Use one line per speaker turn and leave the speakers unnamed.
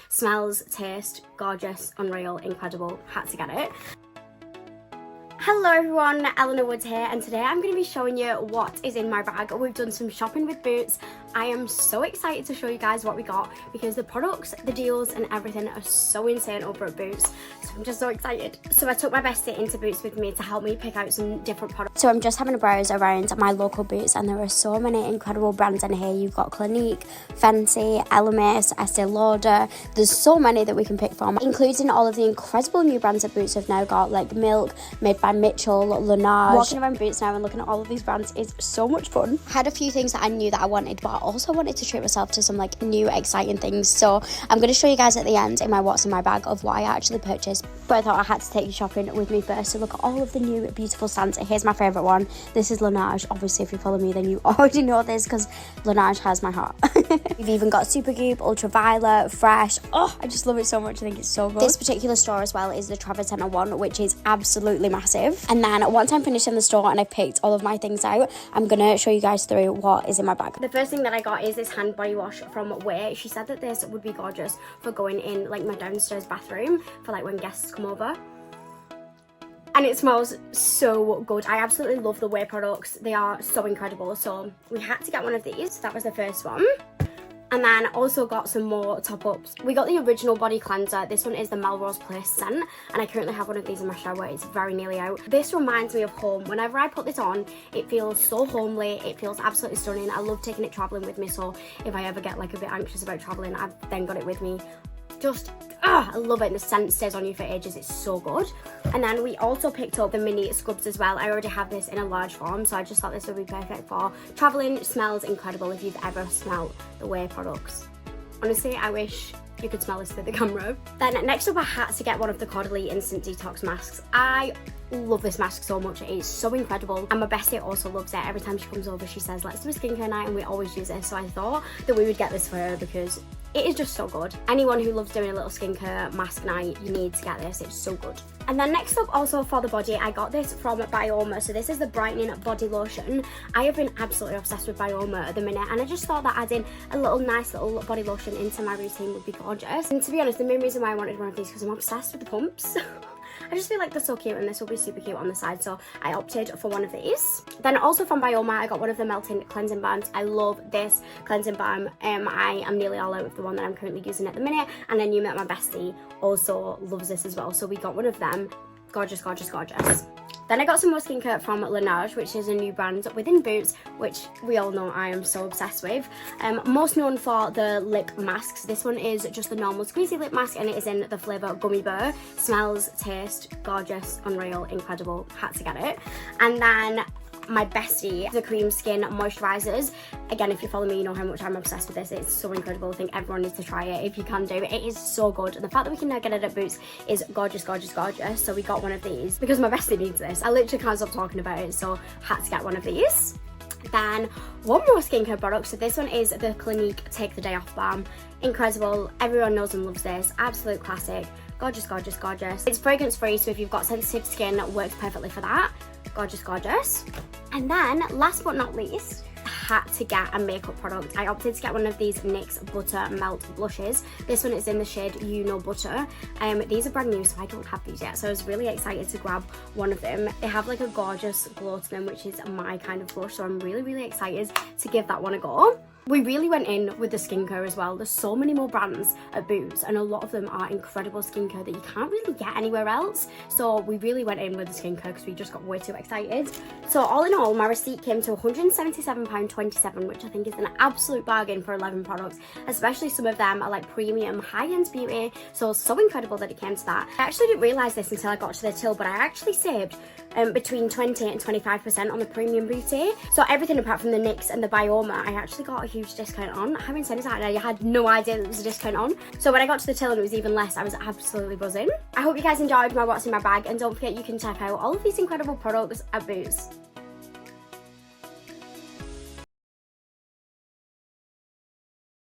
Smells, taste, gorgeous, unreal, incredible. Had to get it. Hello everyone, Eleanor Woods here, and today I'm going to be showing you what is in my bag. We've done some shopping with Boots. I am so excited to show you guys what we got because the products, the deals and everything are so insane over at Boots. So I'm just so excited. So I took my bestie into Boots with me to help me pick out some different products. So I'm just having a browse around my local Boots and there are so many incredible brands in here. You've got Clinique, Fenty, Eleanor, Estee Lauder. There's so many that we can pick from, including all of the incredible new brands that Boots have now got, like Milk, Made by Mitchell, Laneige. Walking around Boots now and looking at all of these brands is so much fun. I had a few things that I knew that I wanted, but I also wanted to treat myself to some like new exciting things. So I'm going to show you guys at the end in my what's in my bag of what I actually purchased. But I thought I had to take you shopping with me first to look at all of the new beautiful scents. Here's my favourite one. This is Laneige. Obviously if you follow me then you already know this because Laneige has my heart. We've even got Supergoop, Ultraviolet, Fresh. Oh, I just love it so much. I think it's so good. This particular store as well is the Trafford Centre one, which is absolutely massive. And then once I'm finished in the store and I've picked all of my things out, I'm gonna show you guys through what is in my bag. The first thing that I got is this hand body wash from Way. She said that this would be gorgeous for going in like my downstairs bathroom for like when guests come over. And it smells so good. I absolutely love the Way products. They are so incredible. So we had to get one of these. That was the first one. And then also got some more top-ups. We got the original body cleanser. This one is the Melrose Place scent. And I currently have one of these in my shower. It's very nearly out. This reminds me of home. Whenever I put this on, it feels so homely. It feels absolutely stunning. I love taking it travelling with me. So if I ever get like a bit anxious about travelling, I've then got it with me. Just, I love it. The scent stays on you for ages. It's so good. And then we also picked up the mini scrubs as well. I already have this in a large form, so I just thought this would be perfect for traveling. It smells incredible if you've ever smelled the Way products. Honestly, I wish you could smell this through the camera. Then next up I had to get one of the Caudalie Instant Detox masks. I love this mask so much. It is so incredible, and my bestie also loves it. Every time she comes over she says let's do a skincare night, and we always use this, so I thought that we would get this for her because it is just so good. Anyone who loves doing a little skincare mask night, you need to get this. It's so good. And then next up, also for the body, I got this from Bioma. So this is the brightening body lotion. I have been absolutely obsessed with Bioma at the minute, and I just thought that adding a little nice little body lotion into my routine would be gorgeous. And to be honest, the main reason why I wanted one of these because I'm obsessed with the pumps. I just feel like they're so cute, and this will be super cute on the side, so I opted for one of these. Then also from Bioma, I got one of the melting cleansing balms. I love this cleansing balm. I am nearly all out of the one that I'm currently using at the minute, and then you met my bestie also loves this as well, so we got one of them. Gorgeous, gorgeous, gorgeous. Then I got some more skincare from Laneige, which is a new brand within Boots, which we all know I am so obsessed with. Most known for the lip masks. This one is just the normal squeezy lip mask, and it is in the flavour Gummy Bear. Smells, taste, gorgeous, unreal, incredible. Had to get it. And then my bestie, the cream skin moisturizers. Again, if you follow me, you know how much I'm obsessed with this. It's so incredible. I think everyone needs to try it if you can do it. It is so good, and the fact that we can now get it at Boots is gorgeous, gorgeous, gorgeous. So we got one of these because my bestie needs this. I literally can't stop talking about it, so had to get one of these. Then one more skincare product. So this one is the Clinique Take the Day Off Balm. Incredible. Everyone knows and loves this. Absolute classic. Gorgeous, gorgeous, gorgeous. It's fragrance free, so if you've got sensitive skin, it works perfectly for that. Gorgeous, gorgeous. And then last but not least, I had to get a makeup product. I opted to get one of these NYX Butter Melt blushes. This one is in the shade You Know Butter. These are brand new, so I don't have these yet, so I was really excited to grab one of them. They have like a gorgeous glow to them, which is my kind of blush, so I'm really, really excited to give that one a go. We really went in with the skincare as well. There's so many more brands at Boots, and a lot of them are incredible skincare that you can't really get anywhere else. So we really went in with the skincare because we just got way too excited. So all in all, my receipt came to £177.27, which I think is an absolute bargain for 11 products, especially some of them are like premium high-end beauty. So incredible that it came to that. I actually didn't realise this until I got to the till, but I actually saved between 20 and 25% on the premium beauty. So everything apart from the NYX and the Bioma, I actually got a huge discount on. Having said that, I had no idea there was a discount on. So when I got to the till and it was even less, I was absolutely buzzing. I hope you guys enjoyed my what's in my bag, and don't forget you can check out all of these incredible products at Boots.